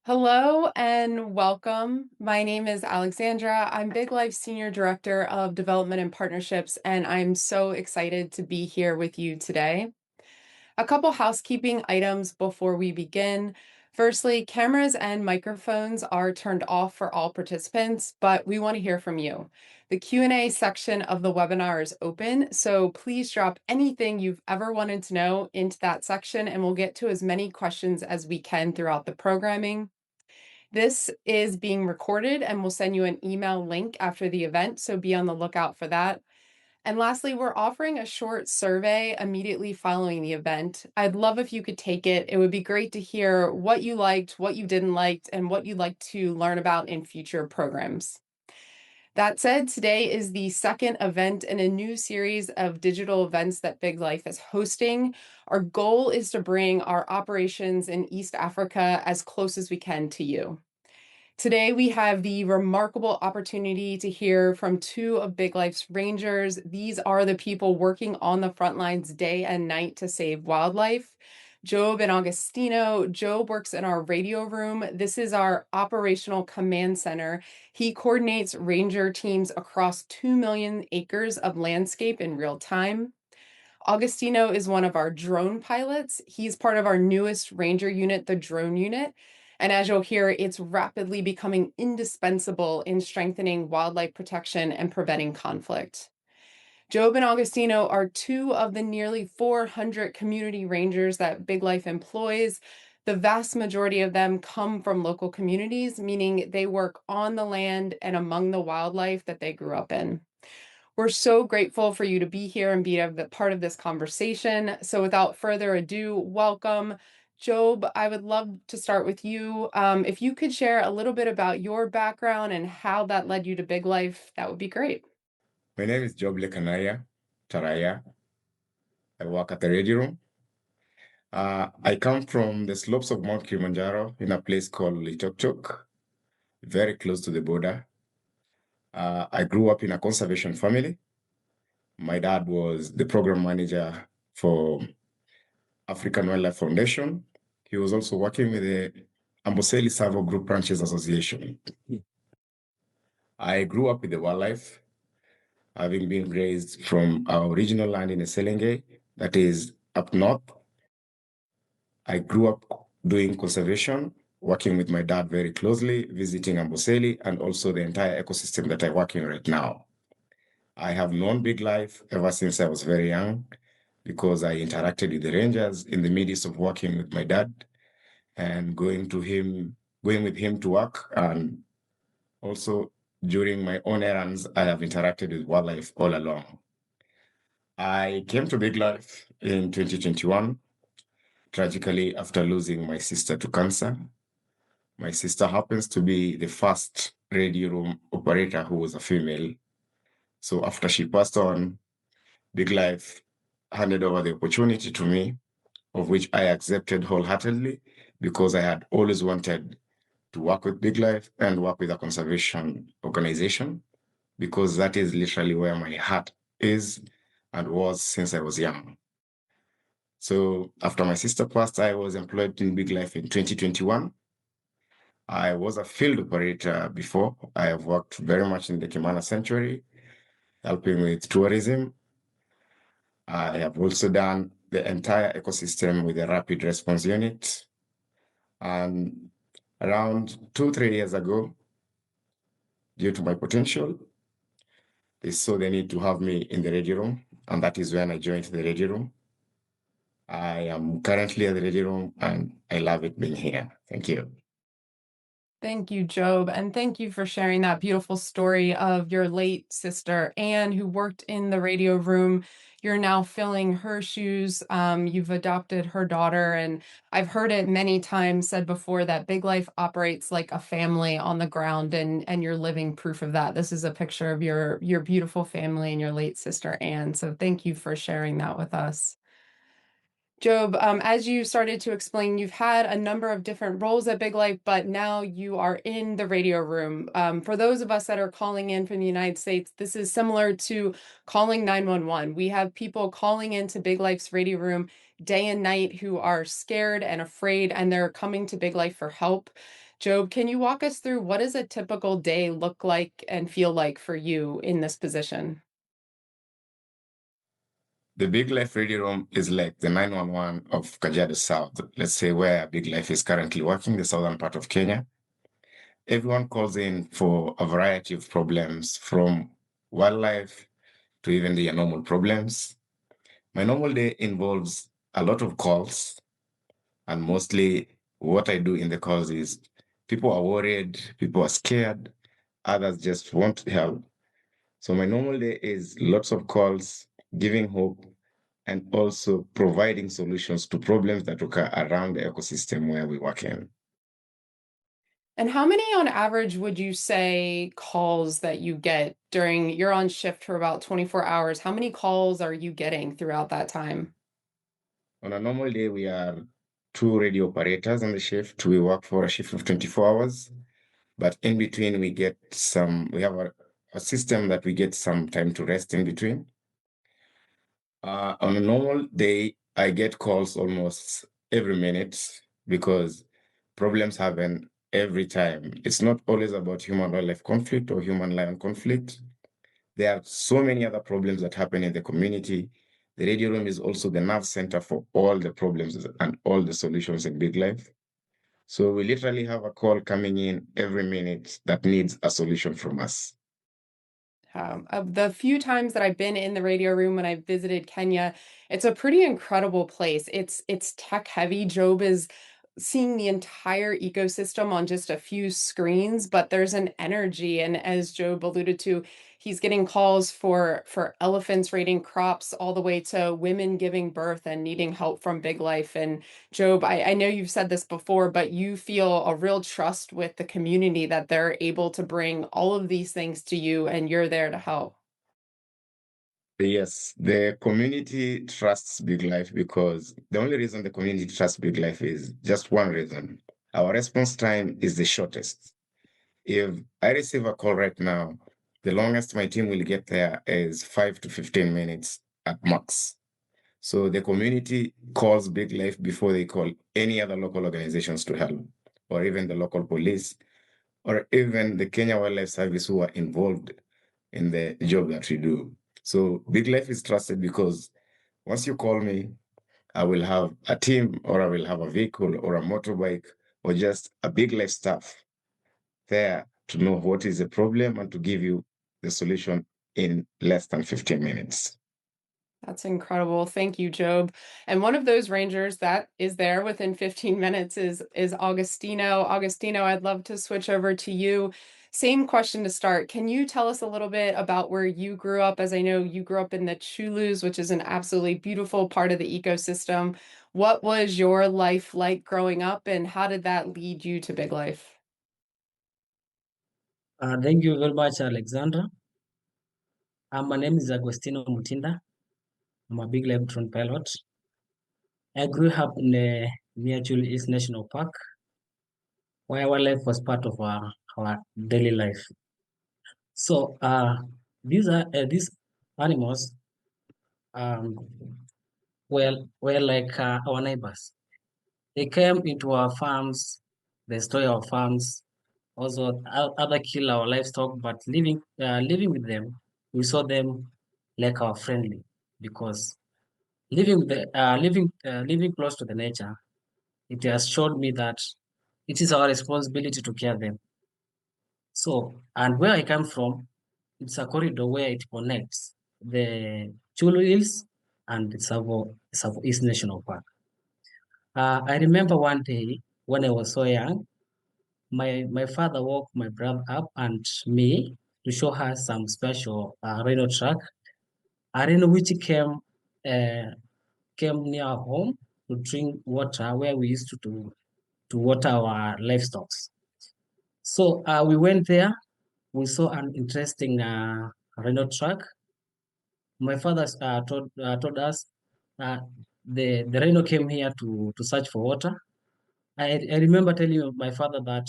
Hello and welcome. My name is Alexandra. I'm Big Life Senior Director of Development and Partnerships, and I'm so excited to be here with you today. A couple housekeeping items before we begin. Firstly, cameras and microphones are turned off for all participants, but we want to hear from you. The Q&A section of the webinar is open, so please drop anything you've ever wanted to know into that section, and we'll get to as many questions as we can throughout the programming. This is being recorded and we'll send you an email link after the event, so be on the lookout for that. And lastly, we're offering a short survey immediately following the event. I'd love if you could take it. It would be great to hear what you liked, what you didn't like, and what you'd like to learn about in future programs. That said, today is the second event in a new series of digital events that Big Life is hosting. Our goal is to bring our operations in East Africa as close as we can to you. Today, we have the remarkable opportunity to hear from two of Big Life's rangers. These are the people working on the front lines day and night to save wildlife. Job and Agostino. Job works in our radio room. This is our operational command center. He coordinates ranger teams across 2 million acres of landscape in real time. Agostino is one of our drone pilots. He's part of our newest ranger unit, the drone unit. And as you'll hear, it's rapidly becoming indispensable in strengthening wildlife protection and preventing conflict. Job and Agostino are two of the nearly 400 community rangers that Big Life employs. The vast majority of them come from local communities, meaning they work on the land and among the wildlife that they grew up in. We're so grateful for you to be here and be a part of this conversation. So without further ado, welcome. Job, I would love to start with you. If you could share a little bit about your background and how that led you to Big Life, that would be great. My name is Job Lekanayia, Taraya. I work at the radio room. I come from the slopes of Mount Kilimanjaro in a place called Litoktok, very close to the border. I grew up in a conservation family. My dad was the program manager for African Wildlife Foundation. He was also working with the Amboseli Savo Group Ranchers Association. I grew up with the wildlife, having been raised from our original land in Eselenge, that is up north. I grew up doing conservation, working with my dad very closely, visiting Amboseli and also the entire ecosystem that I work in right now. I have known Big Life ever since I was very young because I interacted with the rangers in the midst of working with my dad and going with him to work. And also during my own errands, I have interacted with wildlife all along. I came to Big Life in 2021, tragically after losing my sister to cancer. My sister happens to be the first radio room operator who was a female. So after she passed on, Big Life handed over the opportunity to me, of which I accepted wholeheartedly because I had always wanted to work with Big Life and work with a conservation organization, because that is literally where my heart is and was since I was young. So after my sister passed, I was employed in Big Life in 2021. I was a field operator before. I have worked very much in the Kimana Sanctuary, helping with tourism. I have also done the entire ecosystem with the Rapid Response Unit. And around 2-3 years ago, due to my potential, they saw the need to have me in the radio room. And that is when I joined the radio room. I am currently at the radio room and I love it being here. Thank you. Thank you, Job, and thank you for sharing that beautiful story of your late sister, Anne, who worked in the radio room. You're now filling her shoes. You've adopted her daughter, and I've heard it many times said before that Big Life operates like a family on the ground, and you're living proof of that. This is a picture of your beautiful family and your late sister, Anne. So thank you for sharing that with us. Job, as you started to explain, you've had a number of different roles at Big Life, but now you are in the radio room. For those of us that are calling in from the United States, this is similar to calling 911. We have people calling into Big Life's radio room day and night who are scared and afraid, and they're coming to Big Life for help. Job, can you walk us through what does a typical day look like and feel like for you in this position? The Big Life Radio Room is like the 911 of Kajiado South, let's say where Big Life is currently working, the southern part of Kenya. Everyone calls in for a variety of problems, from wildlife to even the normal problems. My normal day involves a lot of calls, and mostly what I do in the calls is people are worried, people are scared, others just want help. So my normal day is lots of calls, giving hope, and also providing solutions to problems that occur around the ecosystem where we work in. And how many on average would you say calls that you get during you're on shift for about 24 hours? How many calls are you getting throughout that time? On a normal day, we are two radio operators on the shift. We work for a shift of 24 hours, but in between, we have a system that we get some time to rest in between. On a normal day, I get calls almost every minute because problems happen every time. It's not always about human wildlife conflict or human lion conflict. There are so many other problems that happen in the community. The radio room is also the nerve center for all the problems and all the solutions in big life. So we literally have a call coming in every minute that needs a solution from us. Of the few times that I've been in the radio room when I visited Kenya, it's a pretty incredible place. It's tech heavy. Job is seeing the entire ecosystem on just a few screens, but there's an energy. And as Job alluded to, he's getting calls for elephants raiding crops all the way to women giving birth and needing help from Big Life. And Job, I know you've said this before, but you feel a real trust with the community that they're able to bring all of these things to you and you're there to help. Yes, the community trusts Big Life because the only reason the community trusts Big Life is just one reason. Our response time is the shortest. If I receive a call right now, the longest my team will get there is 5 to 15 minutes at max. So the community calls Big Life before they call any other local organizations to help, or even the local police, or even the Kenya Wildlife Service who are involved in the job that we do. So Big Life is trusted because once you call me, I will have a team, or I will have a vehicle or a motorbike, or just a Big Life staff there to know what is the problem and to give you the solution in less than 15 minutes. That's incredible. Thank you, Job. And one of those rangers that is there within 15 minutes is Augustino. Augustino, I'd love to switch over to you. Same question to start. Can you tell us a little bit about where you grew up? As I know you grew up in the Chulus, which is an absolutely beautiful part of the ecosystem. What was your life like growing up, and how did that lead you to Big Life? Thank you very much, Alexandra. My name is Agostino Mutinda. I'm a big Levtron pilot. I grew up in near Chul East National Park, where wildlife was part of our daily life. So these animals um, were like our neighbors. They came into our farms, they destroy our farms, also other kill our livestock. But living with them, we saw them like our friendly because living close to the nature, it has showed me that it is our responsibility to care them. So, and where I come from, it's a corridor where it connects the Chulu Hills and the Savo East National Park. I remember one day when I was so young, my father woke my brother up and me to show her some special rhino track, a rhino which uh, came near our home to drink water where we used to water our livestock. So we went there. We saw an interesting rhino track. My father told us uh, the rhino came here to search for water. I remember telling my father that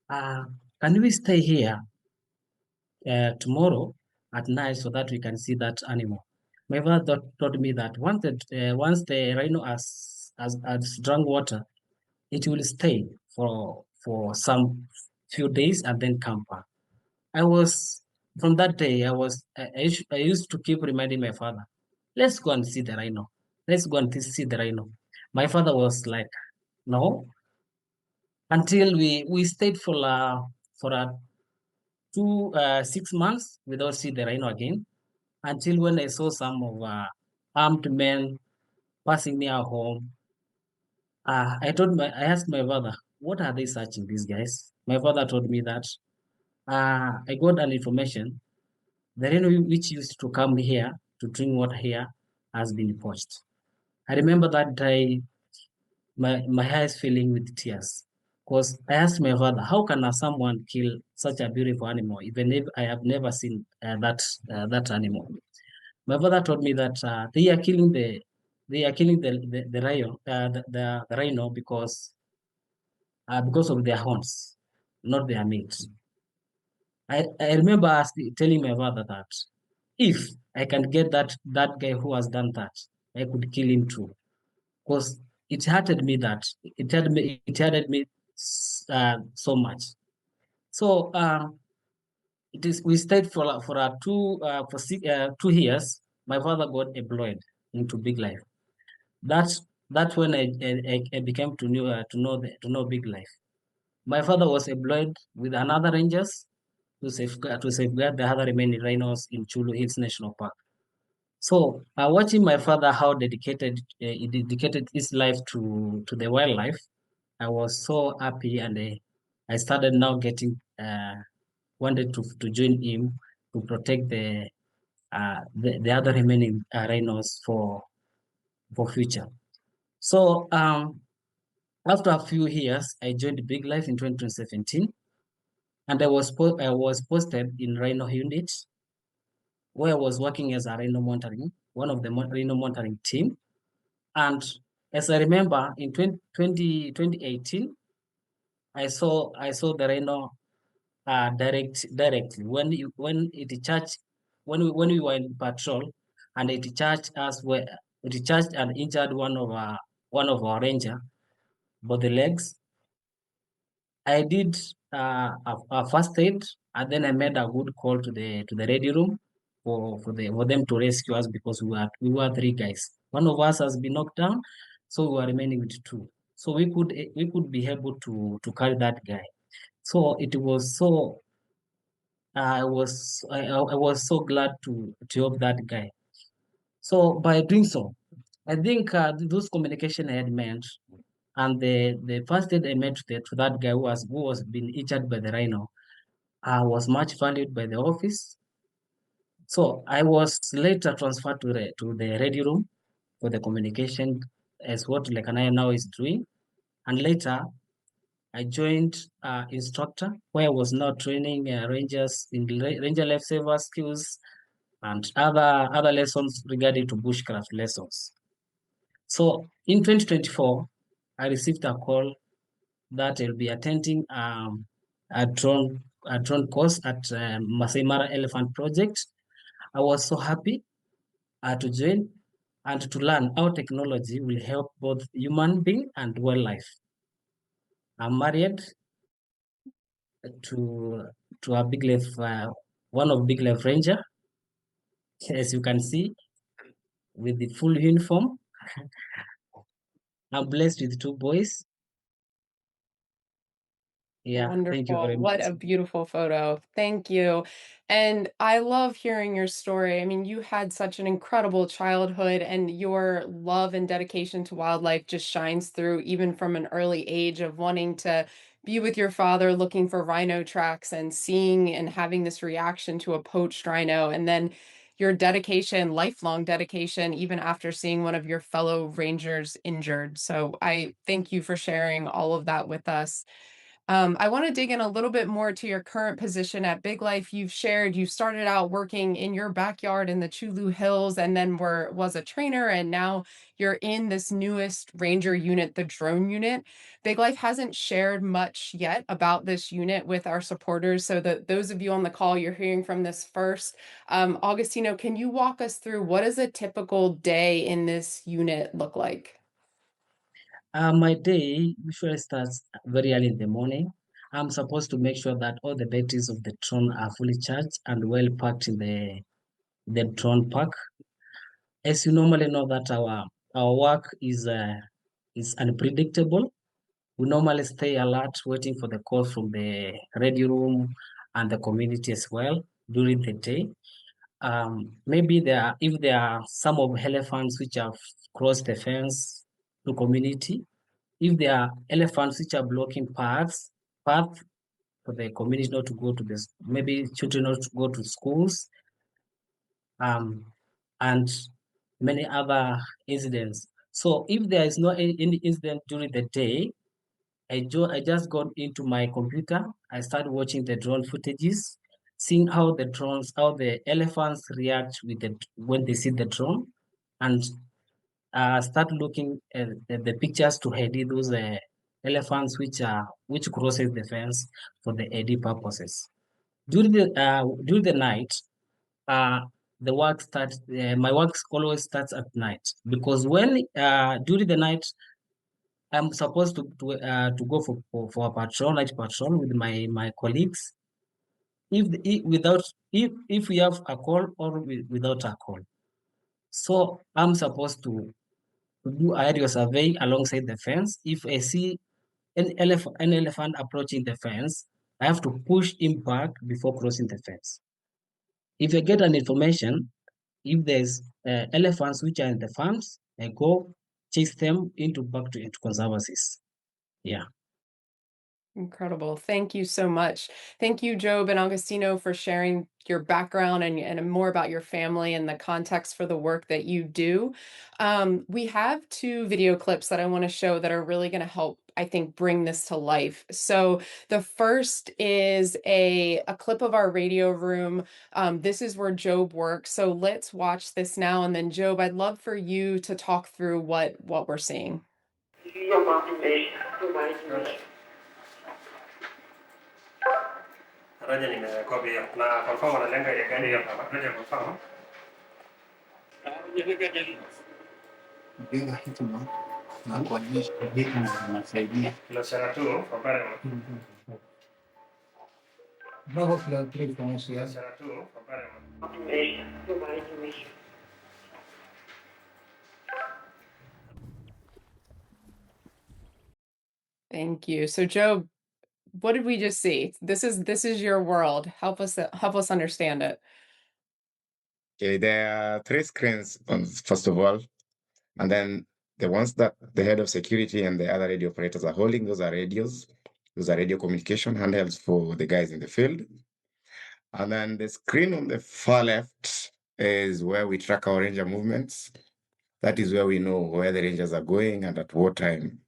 uh, can we stay here tomorrow at night so that we can see that animal. My father told me that once the rhino has drunk water, it will stay for some few days and then come back. From that day, I used to keep reminding my father, let's go and see the rhino. Let's go and see the rhino. My father was like, no, until we stayed for 6 months without see the rhino again. Until when I saw some of armed men passing near home, I asked my father, what are they searching, these guys? My father told me that I got an information. The rhino which used to come here to drink water here has been poached. I remember that day, my eyes filling with tears. Because I asked my father, how can someone kill such a beautiful animal, even if I have never seen that animal? My father told me that they are killing the rhino the rhino because of their horns, not their meat. I remember telling my father that if I can get that guy who has done that, I could kill him too. Because it hurted me so much. So it is we stayed for 2 years. My father got employed into Big Life. That's when I became to know Big Life. My father was employed with another rangers to safeguard the other remaining rhinos in Chulu Hills National Park. So, watching my father how he dedicated his life to the wildlife, I was so happy, and I started now getting wanted to join him to protect the other remaining rhinos for future. So, after a few years, I joined Big Life in 2017, and I was posted in Rhino unit, where I was working as a rhino monitoring, one of the rhino monitoring team. And as I remember, in 2018, I saw the rhino directly when we were in patrol, and it charged us where it charged and injured one of our ranger, both the legs. I did a first aid, and then I made a good call to the ready room for them to rescue us, because we were three guys. One of us has been knocked down, so we were remaining with two. So we could be able to carry that guy. So it was so I was so glad to help that guy. So by doing so, I think those communication I had meant, and the first aid I made to that guy who was being injured by the rhino was much valued by the office. So I was later transferred to the ready room for the communication, as what Lekanayia now is doing. And later I joined instructor, where I was now training rangers in ranger lifesaver skills and other lessons regarding to bushcraft lessons. So in 2024, I received a call that I'll be attending a drone course at Masai Mara Elephant Project. I was so happy to join and to learn how technology will help both human being and wildlife. I'm married to a big life, one of big life ranger, as you can see, with the full uniform. I'm blessed with two boys. Yeah, thank you Wonderful. very What much. a beautiful photo. Thank you. And I love hearing your story. I mean, you had such an incredible childhood, and your love and dedication to wildlife just shines through, even from an early age of wanting to be with your father, looking for rhino tracks and seeing and having this reaction to a poached rhino. And then your dedication, lifelong dedication, even after seeing one of your fellow rangers injured. So I thank you for sharing all of that with us. I want to dig in a little bit more to your current position at Big Life. You've shared you started out working in your backyard in the Chulu Hills, and then was a trainer, and now you're in this newest ranger unit, the drone unit. Big Life hasn't shared much yet about this unit with our supporters, so that those of you on the call, you're hearing from this first. Augustino, can you walk us through what does a typical day in this unit look like? My day usually starts very early in the morning. I'm supposed to make sure that all the batteries of the drone are fully charged and well packed in the drone pack. As you normally know that our work is unpredictable. We normally stay alert, waiting for the call from the radio room and the community as well during the day. Maybe if there are some of elephants which have crossed the fence to community, if there are elephants which are blocking path for the community not to go to this, maybe children not to go to schools, and many other incidents. So if there is no any incident during the day, I just got into my computer. I started watching the drone footages, seeing how the elephants react when they see the drone, and start looking at the pictures to ID those elephants which crosses the fence for the ID purposes. During the night, uh, the work starts. My work always starts at night because when during the night I'm supposed to go for a patrol, night patrol with my colleagues. If we have a call or without a call, so I'm supposed to do aerial survey alongside the fence. If I see an elephant approaching the fence, I have to push him back before crossing the fence. If I get an information, if there's elephants which are in the farms, I go chase them into conservancies. Yeah. Incredible. Thank you so much. Thank you, Job and Augustino, for sharing your background and more about your family and the context for the work that you do. We have two video clips that I want to show that are really going to help, I think, bring this to life. So the first is a clip of our radio room. This is where Job works. So let's watch this now. And then, Job, I'd love for you to talk through what we're seeing. Raja nimekopia na confirm analenga ya gani hiyo hapa. Raja confirm. Jenga kitu na kuonyesha vitu vinasaidia. Biashara tu kwa pale. Bago kila kitu kwa Biashara tu kwa pale. Thank you. So, Job, what did we just see? This is your world. Help us understand it. Okay, there are three screens first of all, and then the ones that the head of security and the other radio operators are holding, those are radios. Those are radio communication handhelds for the guys in the field. And then the screen on the far left is where we track our ranger movements. That is where we know where the rangers are going and at what time.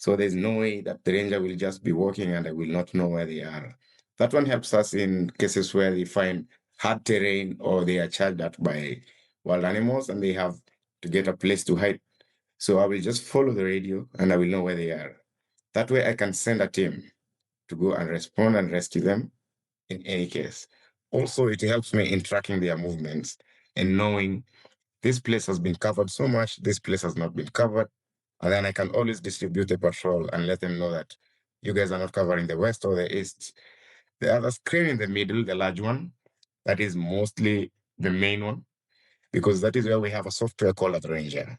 So there's no way that the ranger will just be walking and I will not know where they are. That one helps us in cases where they find hard terrain or they are charged at by wild animals and they have to get a place to hide. So I will just follow the radio and I will know where they are. That way I can send a team to go and respond and rescue them in any case. Also, it helps me in tracking their movements and knowing this place has been covered so much, this place has not been covered. And then I can always distribute a patrol and let them know that you guys are not covering the west or the east. The other screen in the middle, the large one, that is mostly the main one, because that is where we have a software called Ranger.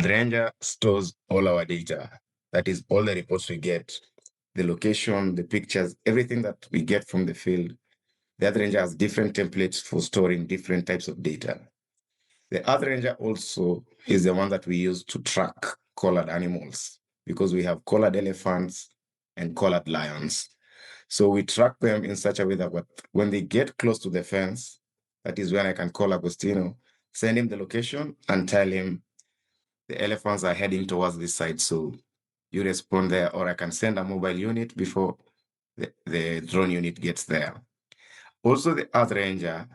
Ranger stores all our data. That is all the reports we get, the location, the pictures, everything that we get from the field. The Ranger has different templates for storing different types of data. The Ranger also is the one that we use to track collared animals because we have collared elephants and collared lions. So we track them in such a way that when they get close to the fence, that is when I can call Agostino, send him the location and tell him the elephants are heading towards this side. So you respond there, or I can send a mobile unit before the drone unit gets there. Also, the Earth Ranger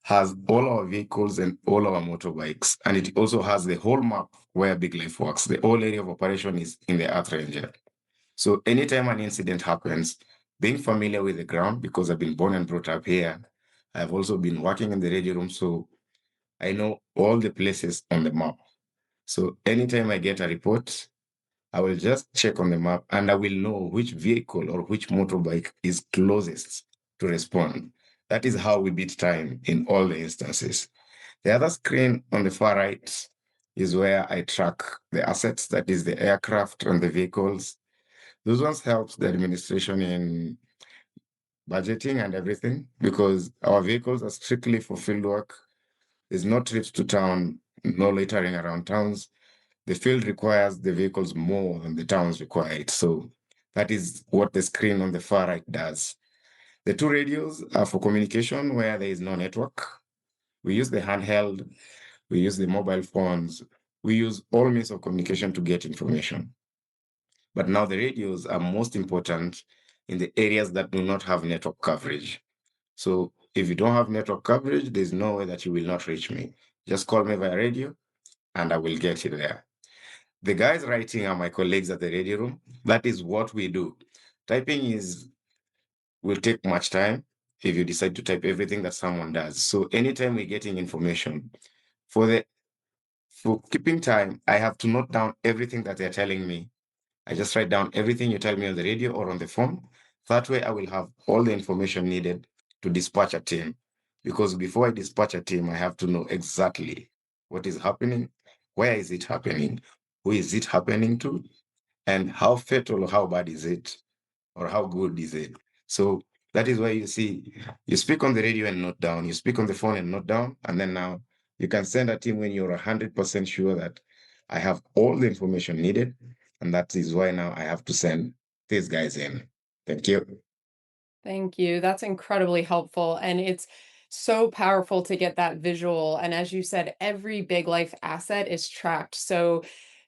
has all our vehicles and all our motorbikes, and it also has the whole map where Big Life works. The whole area of operation is in the Earth Ranger. So anytime an incident happens, being familiar with the ground, because I've been born and brought up here, I've also been working in the radio room, so I know all the places on the map. So anytime I get a report, I will just check on the map and I will know which vehicle or which motorbike is closest to respond. That is how we beat time in all the instances. The other screen on the far right is where I track the assets, that is the aircraft and the vehicles. Those ones helps the administration in budgeting and everything because our vehicles are strictly for field work. There's no trips to town, no loitering around towns. The field requires the vehicles more than the towns require it. So that is what the screen on the far right does. The two radios are for communication where there is no network. We use the handheld, we use the mobile phones, we use all means of communication to get information. But now the radios are most important in the areas that do not have network coverage. So if you don't have network coverage, there's no way that you will not reach me. Just call me via radio and I will get you there. The guys writing are my colleagues at the radio room. That is what we do. Typing will take much time if you decide to type everything that someone does. So anytime we're getting information, for keeping time, I have to note down everything that they're telling me. I just write down everything you tell me on the radio or on the phone. That way I will have all the information needed to dispatch a team. Because before I dispatch a team, I have to know exactly what is happening, where is it happening, who is it happening to, and how fatal or how bad is it, or how good is it. So that is why you see, you speak on the radio and note down, you speak on the phone and note down, and then now you can send a team when you're 100% sure that I have all the information needed, and that is why now I have to send these guys in. Thank you. Thank you. That's incredibly helpful. And it's so powerful to get that visual. And as you said, every big life asset is tracked. So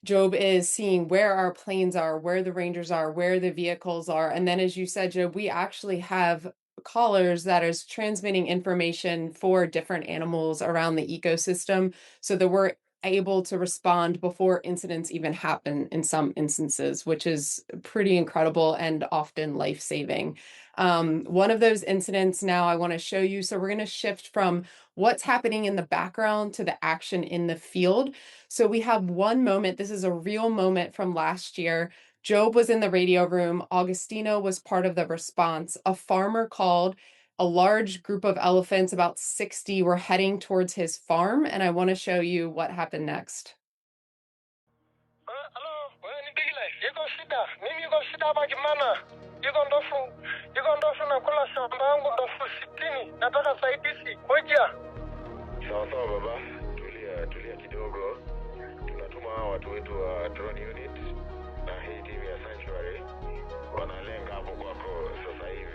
Job is seeing where our planes are, where the Rangers are, where the vehicles are. And then, as you said, Job, we actually have callers that is transmitting information for different animals around the ecosystem so that we're able to respond before incidents even happen in some instances, which is pretty incredible and often life-saving. One of those incidents now I want to show you. So we're going to shift from what's happening in the background to the action in the field. So we have one moment. This is a real moment from last year. Job was in the radio room. Agostino was part of the response. A farmer called. A large group of elephants, about 60, were heading towards his farm, and I want to show you what happened next. Sawa sawa baba, tulia kidogo. Tunatuma watu wetu wa drone unit na hii timu ya sanctuary wanalenga hapo kwako sasa hivi.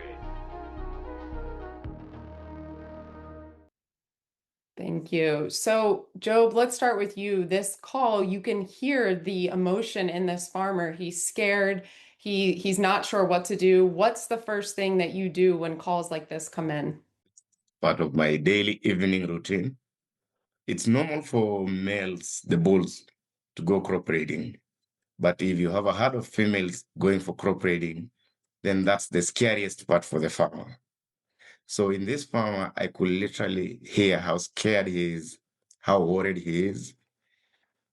Thank you. So, Job, let's start with you. This call, you can hear the emotion in this farmer. He's scared. He's not sure what to do. What's the first thing that you do when calls like this come in? Part of my daily evening routine. It's normal for males, the bulls, to go crop raiding. But if you have a herd of females going for crop raiding, then that's the scariest part for the farmer. So in this farmer, I could literally hear how scared he is, how worried he is,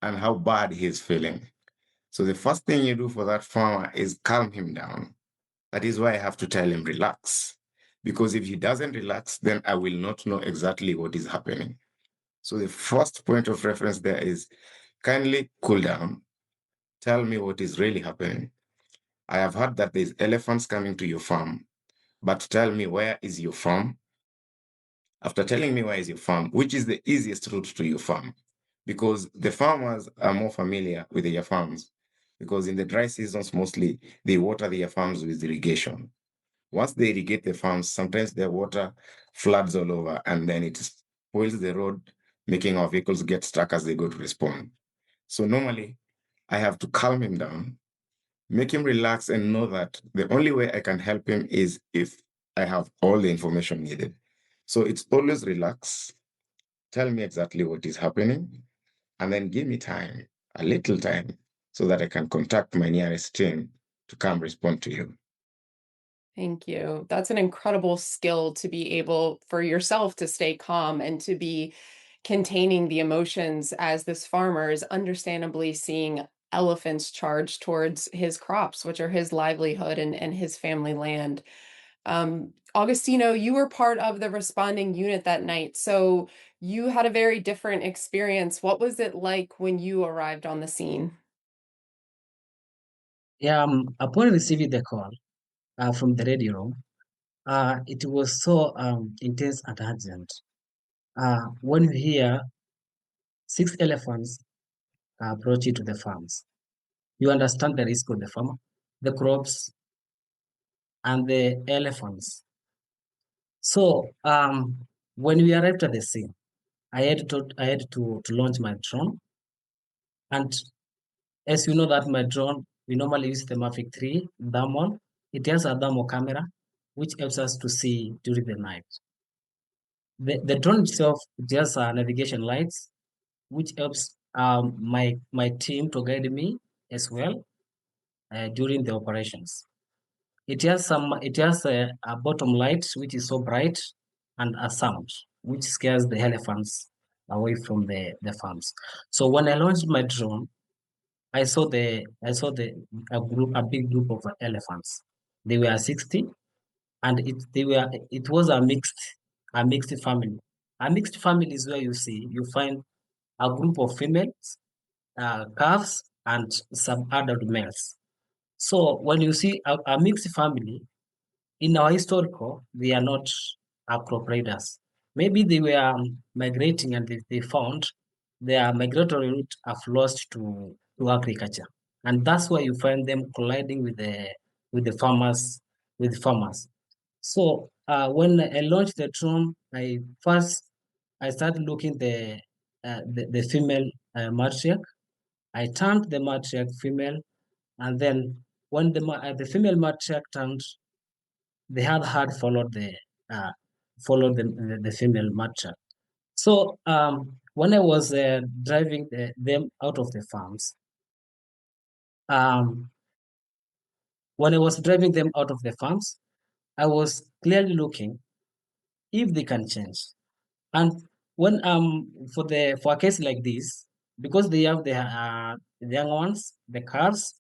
and how bad he's feeling. So the first thing you do for that farmer is calm him down. That is why I have to tell him, relax. Because if he doesn't relax, then I will not know exactly what is happening. So the first point of reference there is kindly cool down. Tell me what is really happening. I have heard that there's elephants coming to your farm, but tell me, where is your farm? After telling me where is your farm, which is the easiest route to your farm? Because the farmers are more familiar with their farms. Because in the dry seasons, mostly they water their farms with irrigation. Once they irrigate the farms, sometimes their water floods all over and then it spoils the road, making our vehicles get stuck as they go to respond. So normally, I have to calm him down, make him relax, and know that the only way I can help him is if I have all the information needed. So it's always relax, tell me exactly what is happening, and then give me time, a little time, so that I can contact my nearest team to come respond to you. Thank you. That's an incredible skill to be able for yourself to stay calm and to be containing the emotions as this farmer is understandably seeing elephants charge towards his crops, which are his livelihood and his family land. Agostino, you were part of the responding unit that night, so you had a very different experience. What was it like when you arrived on the scene? Yeah, upon receiving the call from the radio room, it was so intense and urgent. When you hear 6 elephants approach you to the farms, you understand the risk of the farmer, the crops, and the elephants. So when we arrived at the scene, I had to launch my drone, and as you know that my drone, we normally use the Mavic 3 thermal. It has a thermal camera, which helps us to see during the night. The drone itself just navigation lights, which helps my team to guide me as well during the operations. It has a bottom light which is so bright, and a sound which scares the elephants away from the farms. So when I launched my drone, I saw a big group of elephants. They were 60, and it was a mixed family. A mixed family is where you find a group of females, calves, and some adult males. So when you see a mixed family, in our historical, they are not crop raiders. Maybe they were migrating, and they found their migratory route have lost to agriculture. And that's why you find them colliding with the farmers. So when I launched the drone, I started looking the female matriarch. I turned the matriarch female, and then when the female matriarch turned, the other herd uh, followed the female matriarch. So when I was driving them out of the farms, um, when I was driving them out of the farms, I was clearly looking if they can change. And when for a case like this, because they have the young ones, the cars,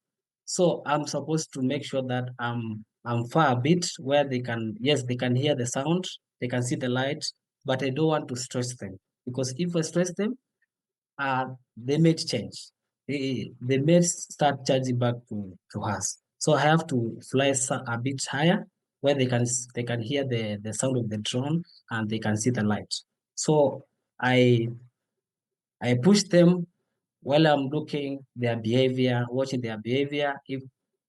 so I'm supposed to make sure that I'm far a bit where they can hear the sound, they can see the light, but I don't want to stress them, because if I stress them, uh, they may change. They may start charging back to us. So I have to fly a bit higher where they can hear the sound of the drone, and they can see the light. So I I push them while I'm looking their behavior, watching their behavior. If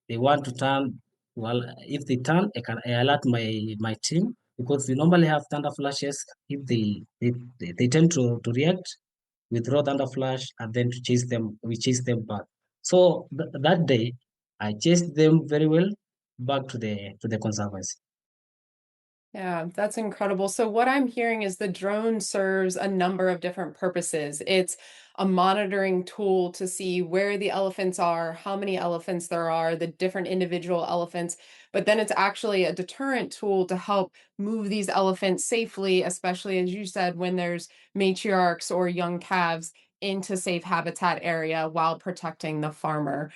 they want to turn, well, if they turn, I alert my team, because we normally have thunder flashes. If they tend to react, we throw thunder flash, and then we chase them back. So that day, I chased them very well back to the conservancy. Yeah, that's incredible. So what I'm hearing is the drone serves a number of different purposes. It's a monitoring tool to see where the elephants are, how many elephants there are, the different individual elephants, but then it's actually a deterrent tool to help move these elephants safely, especially as you said, when there's matriarchs or young calves into safe habitat area while protecting the farmer.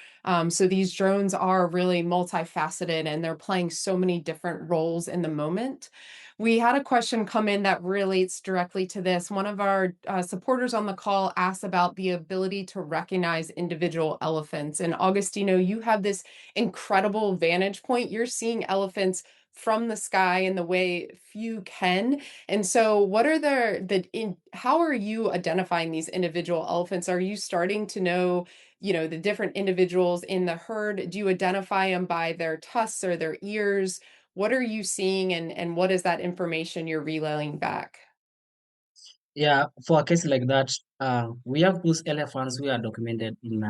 So these drones are really multifaceted and they're playing so many different roles in the moment. We had a question come in that relates directly to this. One of our supporters on the call asked about the ability to recognize individual elephants. And Agostino, you have this incredible vantage point. You're seeing elephants from the sky in the way few can. And so what are how are you identifying these individual elephants? Are you starting to know the different individuals in the herd? Do you identify them by their tusks or their ears? What are you seeing, and what is that information you're relaying back? Yeah, for a case like that, we have those elephants we are documented in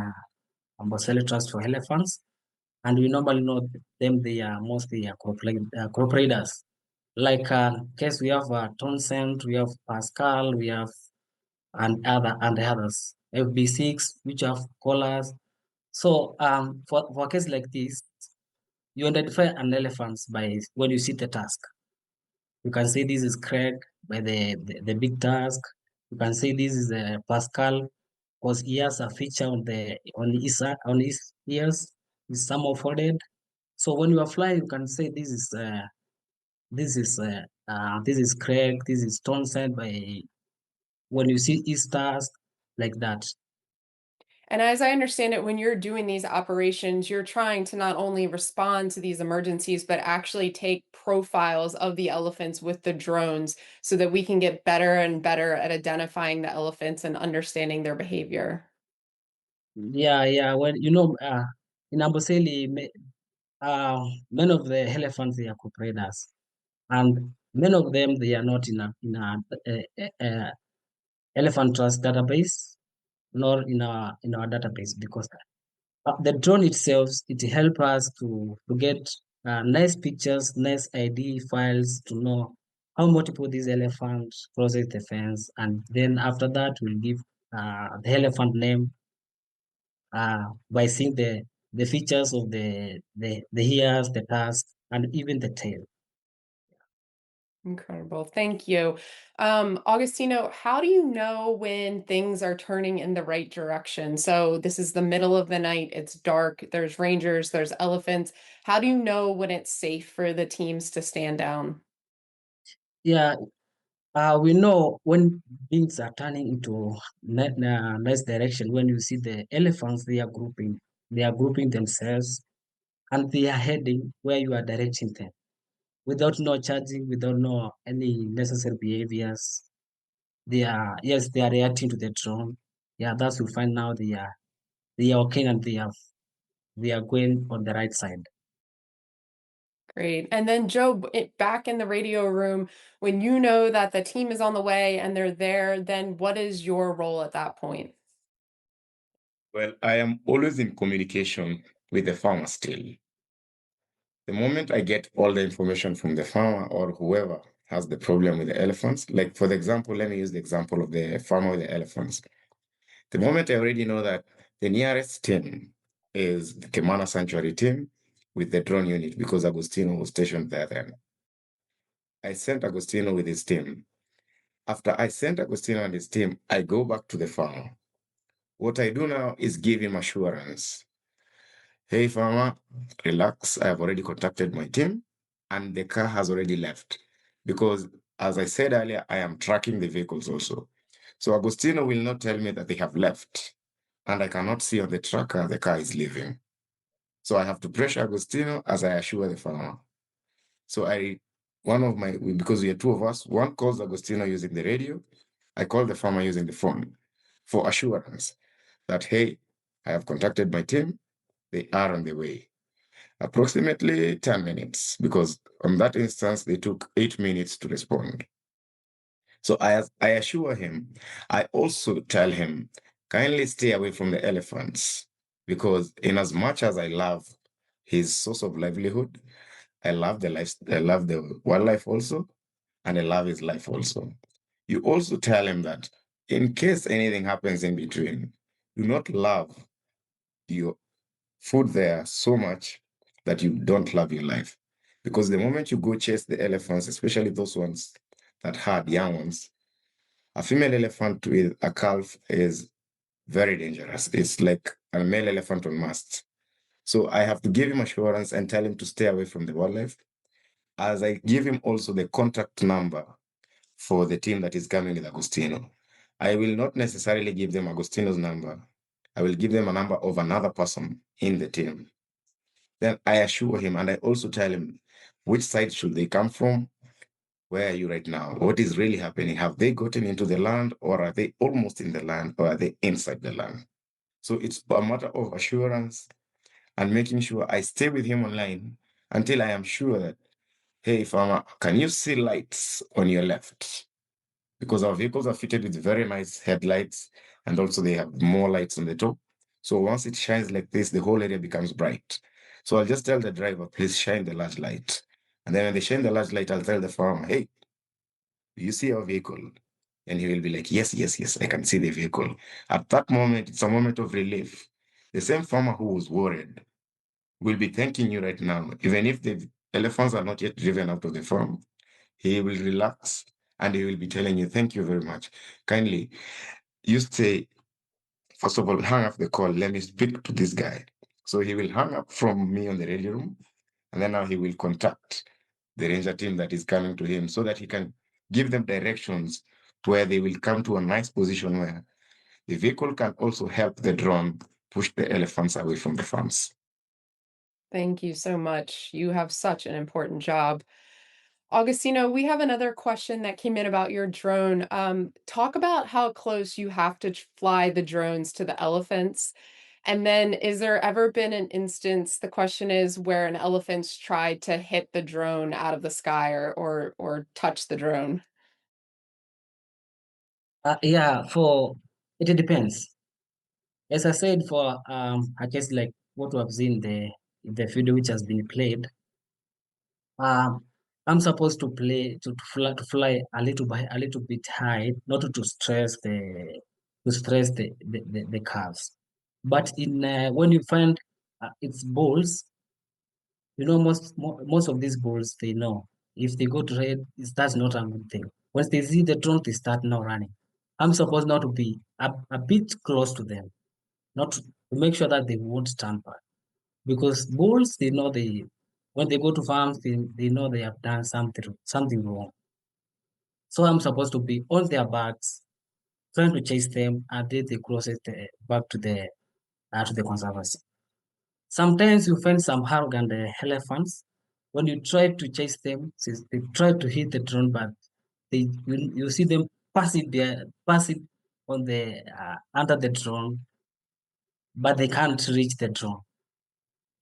Amboseli Trust for Elephants, and we normally know them. They are mostly crop raiders. Like case we have Townsend, we have Pascal, we have and the others, FB6, which have collars. So for a case like this, you identify an elephant by when you see the tusk. You can say this is Craig by the big tusk. You can say this is Pascal because he has a feature on his ears, is somewhat folded. So when you are flying, you can say this is Craig, this is Townsend by when you see his stars like that. And as I understand it, when you're doing these operations, you're trying to not only respond to these emergencies, but actually take profiles of the elephants with the drones so that we can get better and better at identifying the elephants and understanding their behavior. Yeah. Well, in Amboseli, many of the elephants they are cooperators, and many of them they are not in a elephant trust database, nor in our database because the drone itself it helps us to get nice pictures, nice ID files to know how multiple these elephants crosses the fence, and then after that we'll give the elephant name by seeing the features of the ears, the tusk, and even the tail. Incredible. Thank you. Augustino, how do you know when things are turning in the right direction? So this is the middle of the night, it's dark, there's rangers, there's elephants. How do you know when it's safe for the teams to stand down? Yeah, we know when things are turning into nice direction. When you see the elephants, they are grouping themselves, and they are heading where you are directing them, without no charging, without no any necessary behaviors. They are reacting to the drone. Yeah, that's you find now they are okay and they are going on the right side. Great. And then Joe, back in the radio room, when you know that the team is on the way and they're there, then what is your role at that point? Well, I am always in communication with the farmer still. The moment I get all the information from the farmer or whoever has the problem with the elephants, like for the example, let me use the example of the farmer with the elephants. The moment I already know that the nearest team is the Kemana Sanctuary team with the drone unit because Agostino was stationed there then. I sent Agostino with his team. After I sent Agostino and his team, I go back to the farmer. What I do now is give him assurance. Hey, farmer, relax. I have already contacted my team and the car has already left. Because, as I said earlier, I am tracking the vehicles also. So Agostino will not tell me that they have left. And I cannot see on the tracker the car is leaving. So I have to pressure Agostino as I assure the farmer. So because we are two of us, one calls Agostino using the radio. I call the farmer using the phone for assurance that, hey, I have contacted my team. They are on the way. Approximately 10 minutes, because on that instance, they took 8 minutes to respond. So I assure him, I also tell him, kindly stay away from the elephants, because in as much as I love his source of livelihood, I love the wildlife also, and I love his life also. You also tell him that in case anything happens in between, do not love your food there so much that you don't love your life. Because the moment you go chase the elephants, especially those ones that had young ones, a female elephant with a calf is very dangerous. It's like a male elephant on mast. So I have to give him assurance and tell him to stay away from the wildlife, as I give him also the contact number for the team that is coming with Agostino. I will not necessarily give them Agostino's number. I will give them a number of another person in the team. Then I assure him and I also tell him which side should they come from? Where are you right now? What is really happening? Have they gotten into the land or are they almost in the land or are they inside the land? So it's a matter of assurance and making sure I stay with him online until I am sure that, hey, farmer, can you see lights on your left? Because our vehicles are fitted with very nice headlights and also they have more lights on the top. So once it shines like this, the whole area becomes bright. So I'll just tell the driver, please shine the large light. And then when they shine the large light, I'll tell the farmer, hey, do you see our vehicle? And he will be like, yes, yes, yes, I can see the vehicle. At that moment, it's a moment of relief. The same farmer who was worried will be thanking you right now. Even if the elephants are not yet driven out of the farm, he will relax and he will be telling you, thank you very much. Kindly, you stay first of all, hang up the call. Let me speak to this guy. So he will hang up from me on the radio room, and then now he will contact the ranger team that is coming to him so that he can give them directions to where they will come to a nice position where the vehicle can also help the drone push the elephants away from the farms. Thank you so much. You have such an important job. Augustino, we have another question that came in about your drone. Talk about how close you have to fly the drones to the elephants. And then, is there ever been an instance, the question is, where an elephant's tried to hit the drone out of the sky or touch the drone? Yeah, for it depends. As I said, for I guess like what we have seen the video which has been played, I'm supposed to fly a little bit high, not to stress the curves. But in when you find its balls, most of these balls they know if they go to red, that's not a good thing. Once they see the drone, they start now running. I'm supposed not to be a bit close to them, not to make sure that they won't stand back. Because bulls, they know when they go to farms, they know they have done something wrong. So I'm supposed to be on their backs, trying to chase them until they cross it back to the conservancy. Sometimes you find some arrogant elephants. When you try to chase them, since they try to hit the drone, but you see them passing on the under the drone, but they can't reach the drone.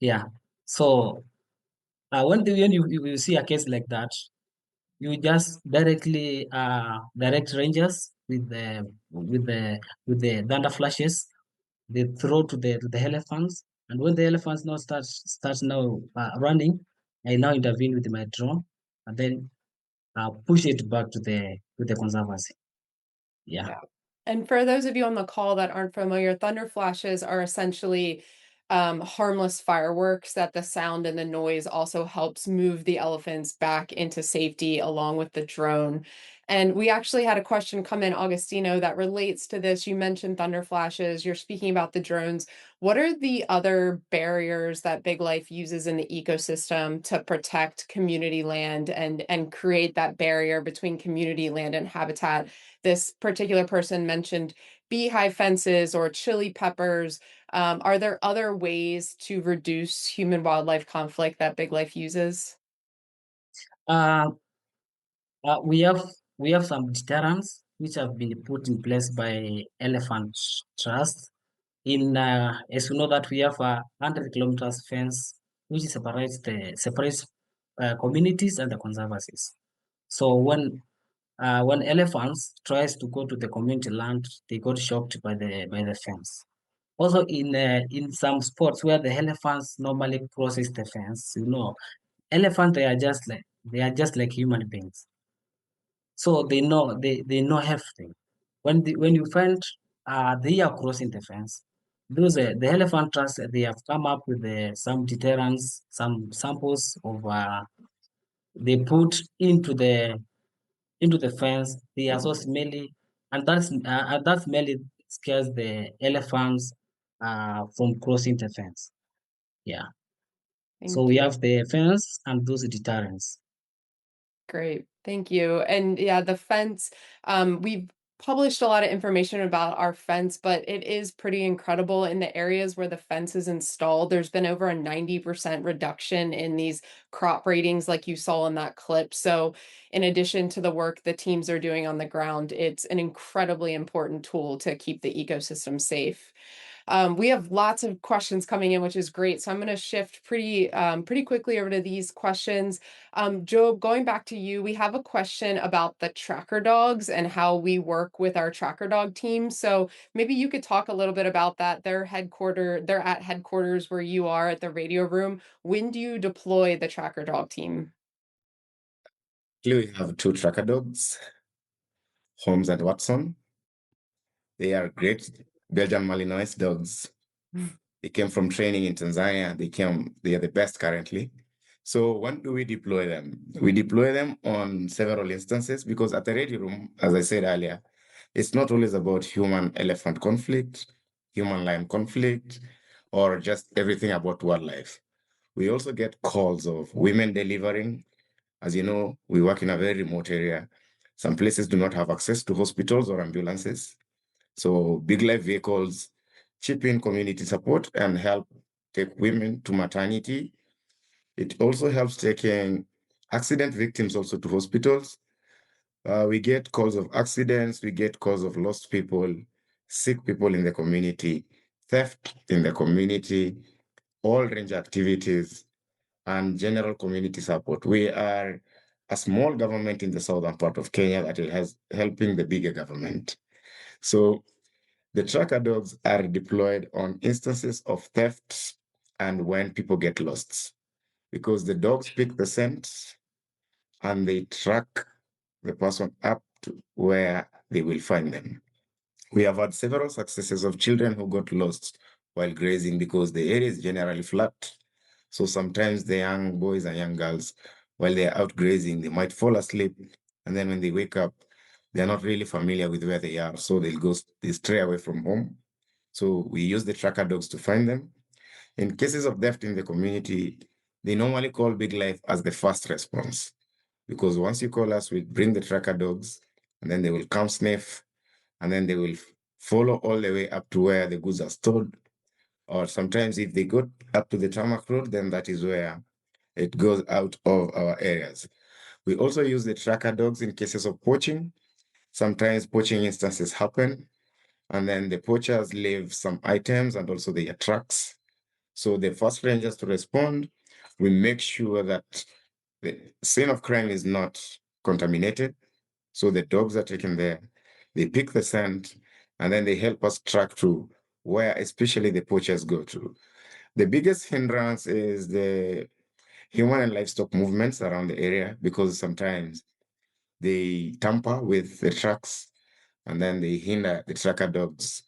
Yeah. So when you see a case like that, you just directly direct rangers with the thunder flashes. They throw to the elephants, and when the elephants now starts now running, I now intervene with my drone, and then push it back to the conservancy. Yeah. Yeah. And for those of you on the call that aren't familiar, thunder flashes are essentially harmless fireworks that the sound and the noise also helps move the elephants back into safety along with the drone. And we actually had a question come in, Augustino, that relates to this. You mentioned thunder flashes, you're speaking about the drones. What are the other barriers that Big Life uses in the ecosystem to protect community land and create that barrier between community land and habitat? This particular person mentioned beehive fences or chili peppers. Are there other ways to reduce human wildlife conflict that Big Life uses? Uh, we have some deterrents which have been put in place by Elephant Trust. As you know that we have a 100 kilometers fence which separates communities and the conservancies. So when elephants tries to go to the community land, they got shocked by the fence. Also in some spots where the elephants normally crosses the fence, elephants they are just like human beings. So they know everything. When you find they are crossing the fence, the elephant trust they have come up with some deterrents, some samples of they put into the fence. They are so smelly, and that smelly scares the elephants from crossing the fence. Yeah. So Thank we you. have the fence and those deterrents. Great. Thank you. And yeah, the fence, we've published a lot of information about our fence, but it is pretty incredible in the areas where the fence is installed. There's been over a 90% reduction in these crop ratings like you saw in that clip. So in addition to the work the teams are doing on the ground, it's an incredibly important tool to keep the ecosystem safe. We have lots of questions coming in, which is great. So I'm going to shift pretty quickly over to these questions. Job, going back to you, we have a question about the tracker dogs and how we work with our tracker dog team. So maybe you could talk a little bit about that. They're at headquarters where you are at the radio room. When do you deploy the tracker dog team? Here we have two tracker dogs, Holmes and Watson. They are great Belgian Malinois dogs. They came from training in Tanzania. They are the best currently. So when do we deploy them? We deploy them on several instances because at the radio room, as I said earlier, it's not always about human-elephant conflict. human-lion conflict, or just everything about wildlife. We also get calls of women delivering. As you know, we work in a very remote area. Some places do not have access to hospitals or ambulances. So big life vehicles chip in community support and help take women to maternity. It also helps taking accident victims also to hospitals. We get calls of accidents, we get calls of lost people, sick people in the community, theft in the community, all range activities, and general community support. We are a small government in the southern part of Kenya that it has helping the bigger government. So the tracker dogs are deployed on instances of thefts and when people get lost because the dogs pick the scent and they track the person up to where they will find them. We have had several successes of children who got lost while grazing because the area is generally flat. So sometimes the young boys and young girls, while they're out grazing, they might fall asleep. And then when they wake up, they're not really familiar with where they are. So they stray away from home. So we use the tracker dogs to find them. In cases of theft in the community, they normally call Big Life as the first response. Because once you call us, we bring the tracker dogs and then they will come sniff and then they will follow all the way up to where the goods are stored. Or sometimes if they go up to the tarmac road, then that is where it goes out of our areas. We also use the tracker dogs in cases of poaching. Sometimes poaching instances happen, and then the poachers leave some items and also their tracks. So the first rangers to respond, we make sure that the scene of crime is not contaminated. So the dogs are taken there, they pick the scent, and then they help us track to where especially the poachers go to. The biggest hindrance is the human and livestock movements around the area because sometimes they tamper with the tracks and then they hinder the tracker dogs'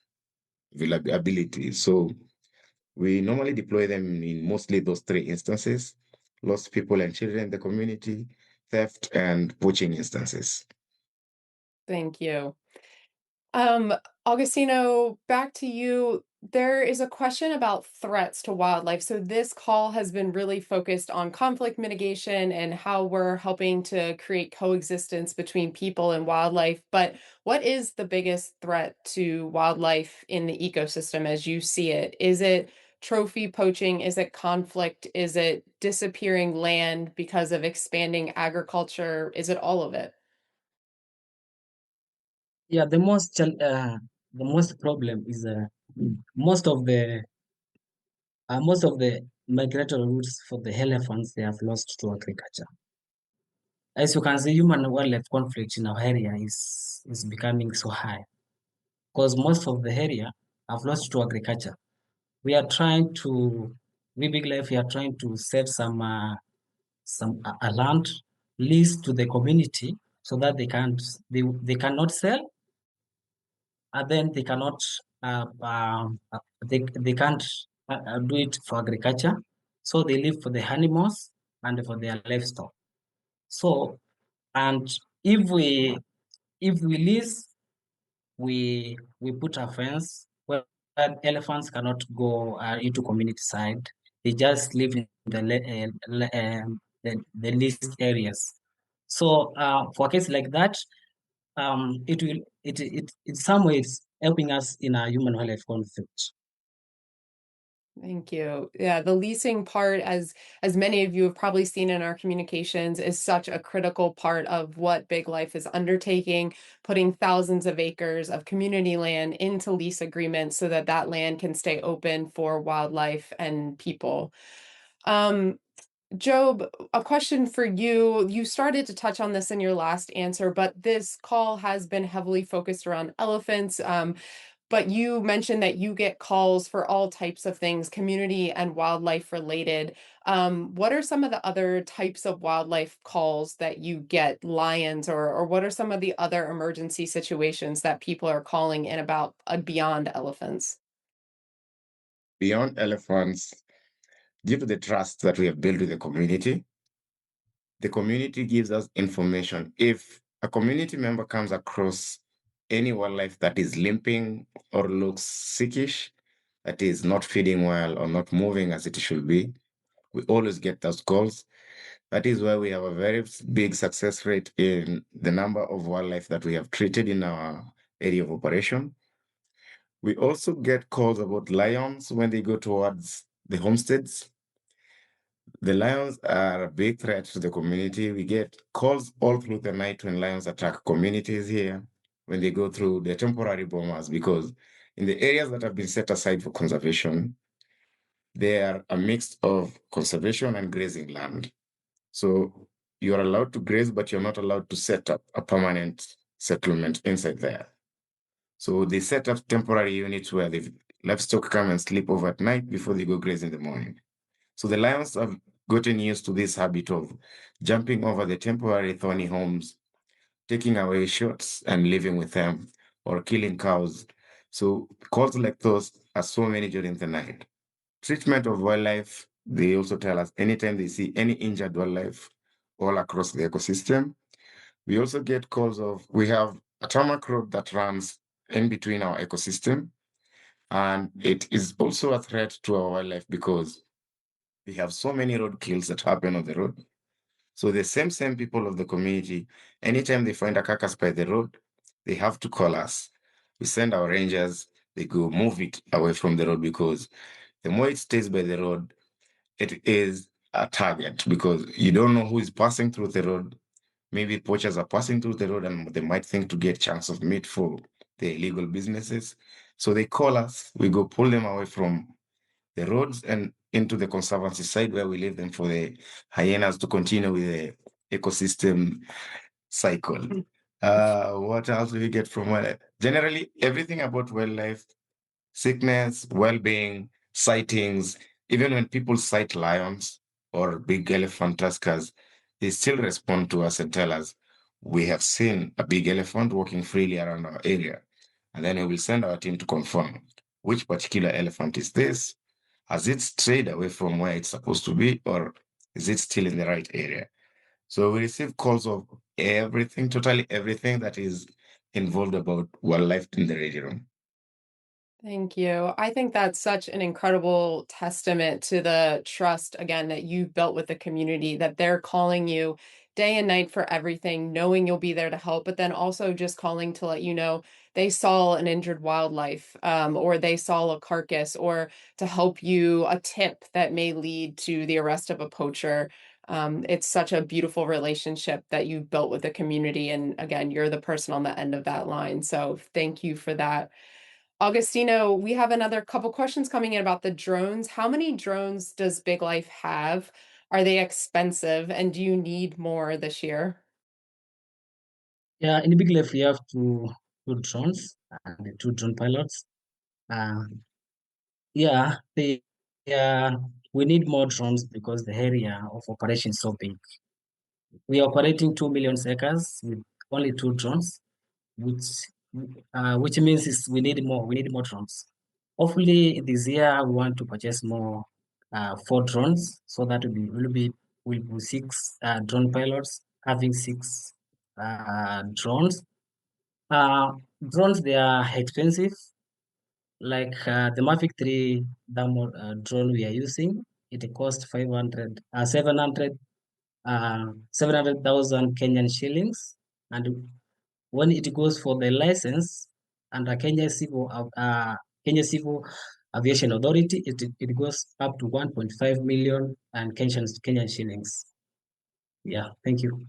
availability. So we normally deploy them in mostly those three instances: lost people and children in the community, theft, and poaching instances. Thank you. Um, Augustino, back to you. There is a question about threats to wildlife. So this call has been really focused on conflict mitigation and how we're helping to create coexistence between people and wildlife. But what is the biggest threat to wildlife in the ecosystem as you see it? Is it trophy poaching? Is it conflict? Is it disappearing land because of expanding agriculture? Is it all of it? Yeah, the most problem is most of the migratory routes for the elephants they have lost to agriculture. As you can see, human wildlife conflict in our area is becoming so high because most of the area have lost to agriculture. We are trying to, we Big Life, we are trying to set some a land lease to the community so that they cannot sell and then they cannot they can't do it for agriculture, so they live for the animals and for their livestock. So and if we lease, we put a fence where elephants cannot go into community side. They just live in the leased areas. So for a case like that, it will it in some ways helping us in a human wildlife conflict. Thank you. Yeah, the leasing part, as many of you have probably seen in our communications, is such a critical part of what Big Life is undertaking, putting thousands of acres of community land into lease agreements so that that land can stay open for wildlife and people. Job, a question for you. You started to touch on this in your last answer, but this call has been heavily focused around elephants. But you mentioned that you get calls for all types of things, community and wildlife related. What are some of the other types of wildlife calls that you get, lions, or what are some of the other emergency situations that people are calling in about beyond elephants? Beyond elephants, due to the trust that we have built with the community gives us information. If a community member comes across any wildlife that is limping or looks sickish, that is not feeding well or not moving as it should be, we always get those calls. That is why we have a very big success rate in the number of wildlife that we have treated in our area of operation. We also get calls about lions when they go towards the homesteads. The lions are a big threat to the community. We get calls all through the night when lions attack communities here, when they go through the temporary bombers, because in the areas that have been set aside for conservation, they are a mix of conservation and grazing land. So you're allowed to graze, but you're not allowed to set up a permanent settlement inside there. So they set up temporary units where the livestock come and sleep over at night before they go graze in the morning. So the lions have gotten used to this habit of jumping over the temporary thorny homes, taking away shots and living with them, or killing cows. So calls like those are so many during the night. Treatment of wildlife, they also tell us anytime they see any injured wildlife all across the ecosystem. We also get calls of, we have a tarmac road that runs in between our ecosystem, and it is also a threat to our wildlife because we have so many road kills that happen on the road. So the same people of the community, anytime they find a carcass by the road, they have to call us. We send our rangers, they go move it away from the road because the more it stays by the road, it is a target because you don't know who is passing through the road. Maybe poachers are passing through the road and they might think to get chance of meat for the illegal businesses. So they call us, we go pull them away from the roads and into the conservancy side where we leave them for the hyenas to continue with the ecosystem cycle. What else do we get from wildlife? Generally, everything about wildlife, sickness, well-being, sightings, even when people sight lions or big elephant tuskers, they still respond to us and tell us, we have seen a big elephant walking freely around our area. And then we will send our team to confirm which particular elephant is this. Has it strayed away from where it's supposed to be, or is it still in the right area? So we receive calls of everything, totally everything that is involved about wildlife in the region. Thank you. I think that's such an incredible testament to the trust, again, that you've built with the community, that they're calling you day and night for everything, knowing you'll be there to help, but then also just calling to let you know they saw an injured wildlife, or they saw a carcass, or to help you a tip that may lead to the arrest of a poacher. It's such a beautiful relationship that you've built with the community. And again, you're the person on the end of that line. So thank you for that. Augustino, we have another couple questions coming in about the drones. How many drones does Big Life have? Are they expensive? And do you need more this year? Yeah, in Big Life, we have two drones and two drone pilots. Uh, yeah, we need more drones because the area of operation is so big. We are operating 2 million acres with only two drones, which means we need more. We need more drones. Hopefully, this year we want to purchase more 4 drones so that will be 6 drone pilots having 6 drones. Uh, Drones, they are expensive. Like the Mavic 3 demo drone we are using, it costs 700,000 Kenyan shillings. And when it goes for the license under Kenya Civil Aviation Authority, it goes up to 1.5 million and Kenyan shillings. Yeah, thank you.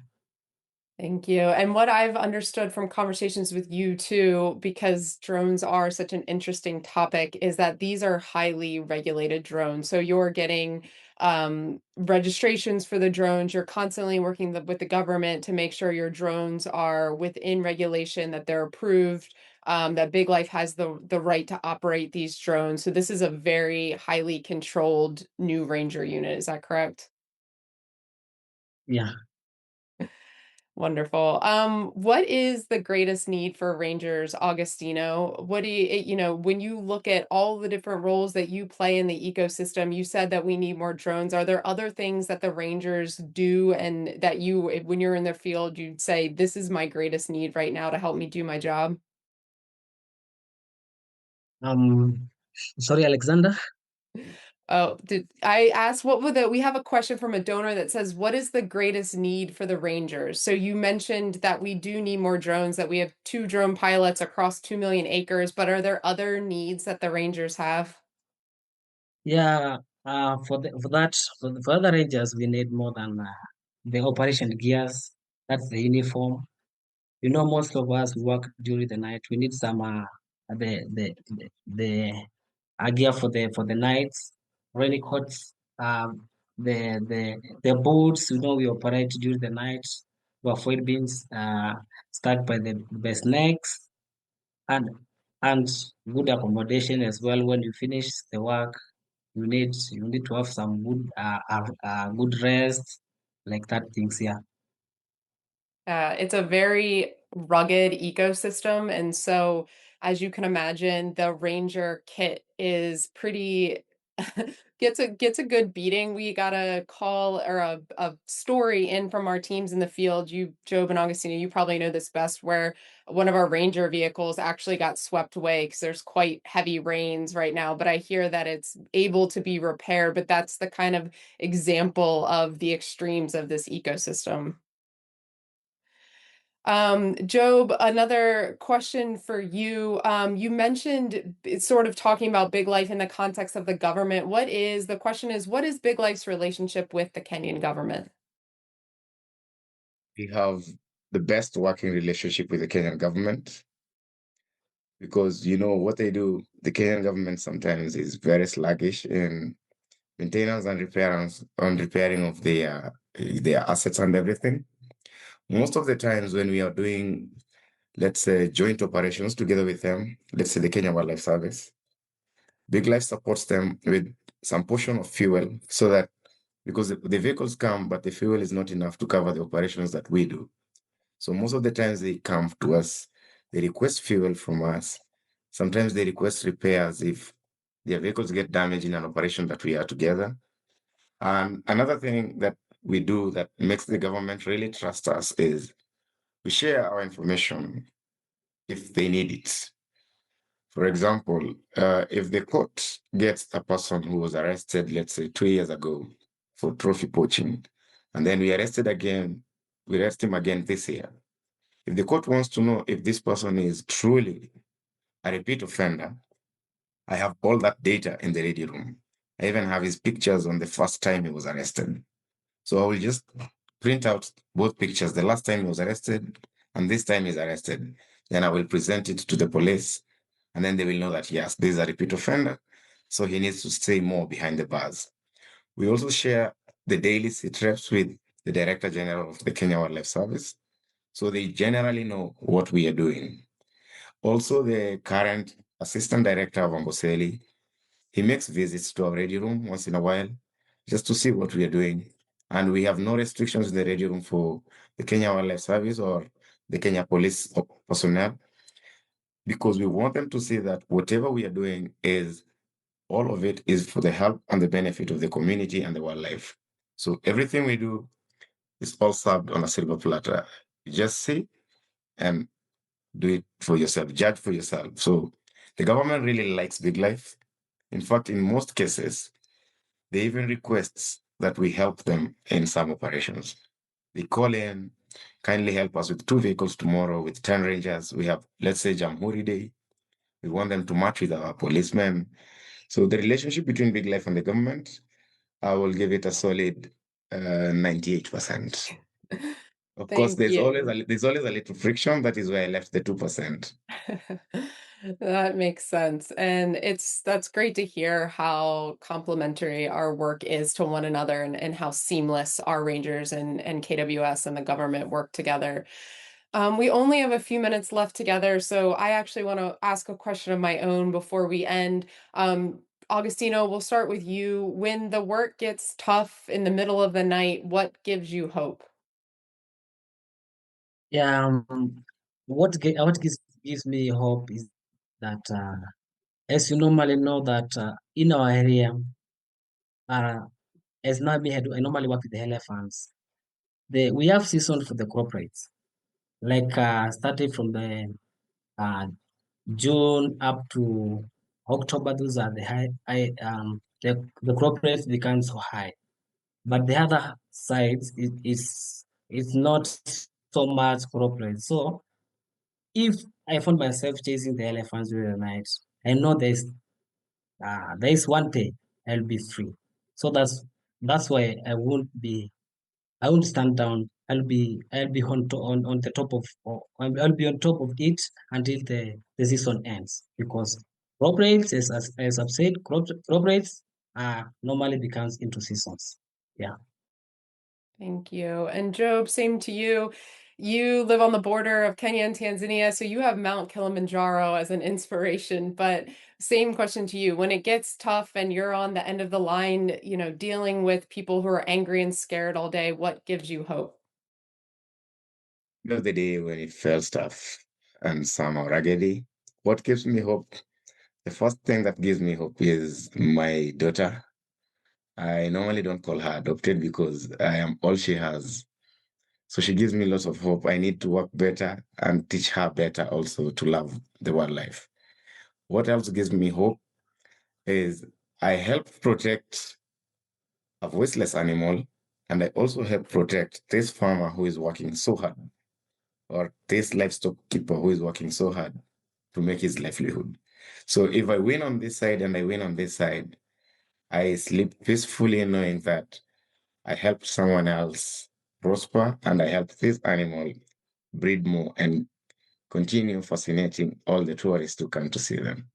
Thank you. And what I've understood from conversations with you too, because drones are such an interesting topic, is that these are highly regulated drones. So you're getting registrations for the drones. You're constantly working with the government to make sure your drones are within regulation, that they're approved, that Big Life has the right to operate these drones. So this is a very highly controlled new Ranger unit. Is that correct? Yeah. Wonderful. What is the greatest need for Rangers, Augustino? What do when you look at all the different roles that you play in the ecosystem, you said that we need more drones. Are there other things that the Rangers do and that when you're in the field, you'd say, this is my greatest need right now to help me do my job? Sorry, Alexander. Oh, did I ask what would we have a question from a donor that says, what is the greatest need for the Rangers? So you mentioned that we do need more drones, that we have 2 drone pilots across 2 million acres, but are there other needs that the Rangers have? Yeah, for other rangers, we need more than the operation gears. That's the uniform. You know, most of us work during the night. We need some the gear for the nights, raincoats, the boots. You know, we operate during the night to avoid being stuck by snakes, and and good accommodation as well. When you finish the work, you need to have some good rest, like that things. Yeah. It's a very rugged ecosystem, and so as you can imagine, the Ranger kit is pretty gets a good beating. We got a call or a story in from our teams in the field. You, Job and Augustino, you probably know this best, where one of our Ranger vehicles actually got swept away because there's quite heavy rains right now. But I hear that it's able to be repaired. But that's the kind of example of the extremes of this ecosystem. Job, another question for you. You mentioned it's sort of talking about Big Life in the context of the government. The question is, what is Big Life's relationship with the Kenyan government? We have the best working relationship with the Kenyan government because you know what they do. The Kenyan government sometimes is very sluggish in maintenance and repairing of their assets and everything. Most of the times when we are doing, let's say, joint operations together with them, let's say the Kenya Wildlife Service, Big Life supports them with some portion of fuel so that because the vehicles come, but the fuel is not enough to cover the operations that we do. So most of the times they come to us, they request fuel from us. Sometimes they request repairs if their vehicles get damaged in an operation that we are together. And another thing that we do that makes the government really trust us is we share our information if they need it. For example, if the court gets a person who was arrested, let's say 2 years ago for trophy poaching, and then we arrest him again this year. If the court wants to know if this person is truly a repeat offender, I have all that data in the ready room. I even have his pictures on the first time he was arrested. So I will just print out both pictures, the last time he was arrested and this time he's arrested. Then I will present it to the police, and then they will know that, yes, this is a repeat offender, so he needs to stay more behind the bars. We also share the daily sit reps with the Director General of the Kenya Wildlife Service, so they generally know what we are doing. Also, the current Assistant Director of Amboseli, he makes visits to our ready room once in a while just to see what we are doing. And we have no restrictions in the ready room for the Kenya Wildlife Service or the Kenya Police personnel, because we want them to see that whatever we are doing is all of it is for the help and the benefit of the community and the wildlife. So everything we do is all served on a silver platter. You just see and do it for yourself, judge for yourself. So the government really likes Big Life. In fact, in most cases, they even request that we help them in some operations. They call in, kindly help us with 2 vehicles tomorrow with 10 rangers. We have, let's say, Jamhuri Day. We want them to match with our policemen. So the relationship between Big Life and the government, I will give it a solid 98%. Of course, Thank you. there's always a little friction. That is why I left the 2%. That makes sense. And that's great to hear how complementary our work is to one another, and how seamless our Rangers and KWS and the government work together. We only have a few minutes left together, so I actually want to ask a question of my own before we end. Augustino, we'll start with you. When the work gets tough in the middle of the night, what gives you hope? Yeah. What gives me hope is that, as you normally know, that in our area, uh, as Nabi had, I normally work with the elephants. We have season for the corporates, like starting from the uh, June up to October, those are the the crop rate becomes so high. But the other side is not so much crop rate. So if I found myself chasing the elephants during the night, I know there is one day I'll be free. So that's why I won't stand down. I'll be on the top of I'll be on top of it until the season ends, because crop rates, as I've said, crop rates normally becomes into seasons. Yeah. Thank you. And Job, same to you. You live on the border of Kenya and Tanzania, so you have Mount Kilimanjaro as an inspiration. But same question to you. When it gets tough and you're on the end of the line, dealing with people who are angry and scared all day, what gives you hope? The other day when it felt tough and somehow raggedy, what gives me hope? The first thing that gives me hope is my daughter. I normally don't call her adopted because I am all she has. So she gives me lots of hope. I need to work better and teach her better also to love the wildlife. What else gives me hope is I help protect a voiceless animal, and I also help protect this farmer who is working so hard, or this livestock keeper who is working so hard to make his livelihood. So if I win on this side and I win on this side, I sleep peacefully knowing that I helped someone else prosper and I helped this animal breed more and continue fascinating all the tourists who come to see them.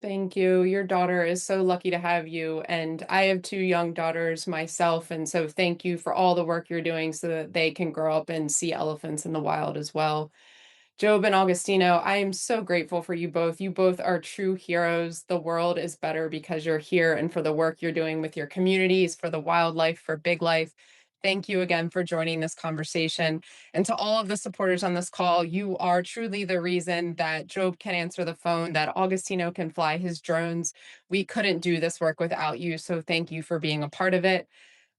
Thank you. Your daughter is so lucky to have you. And I have two young daughters myself. And so thank you for all the work you're doing so that they can grow up and see elephants in the wild as well. Job and Augustino, I am so grateful for you both. You both are true heroes. The world is better because you're here and for the work you're doing with your communities, for the wildlife, for big life. Thank you again for joining this conversation. And to all of the supporters on this call, you are truly the reason that Job can answer the phone, that Augustino can fly his drones. We couldn't do this work without you. So thank you for being a part of it.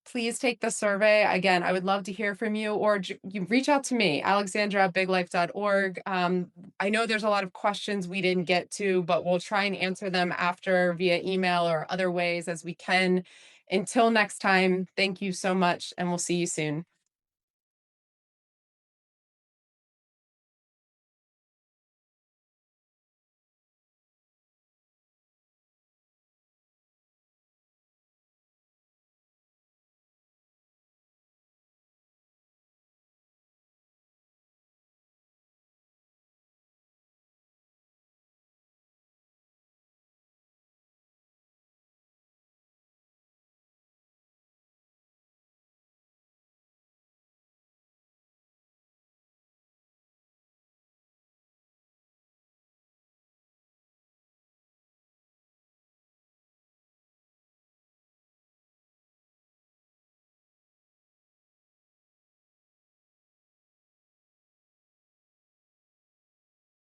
Please take the survey. Again, I would love to hear from you, or you reach out to me, alexandra@biglife.org. I know there's a lot of questions we didn't get to, but we'll try and answer them after via email or other ways as we can. Until next time, thank you so much, and we'll see you soon.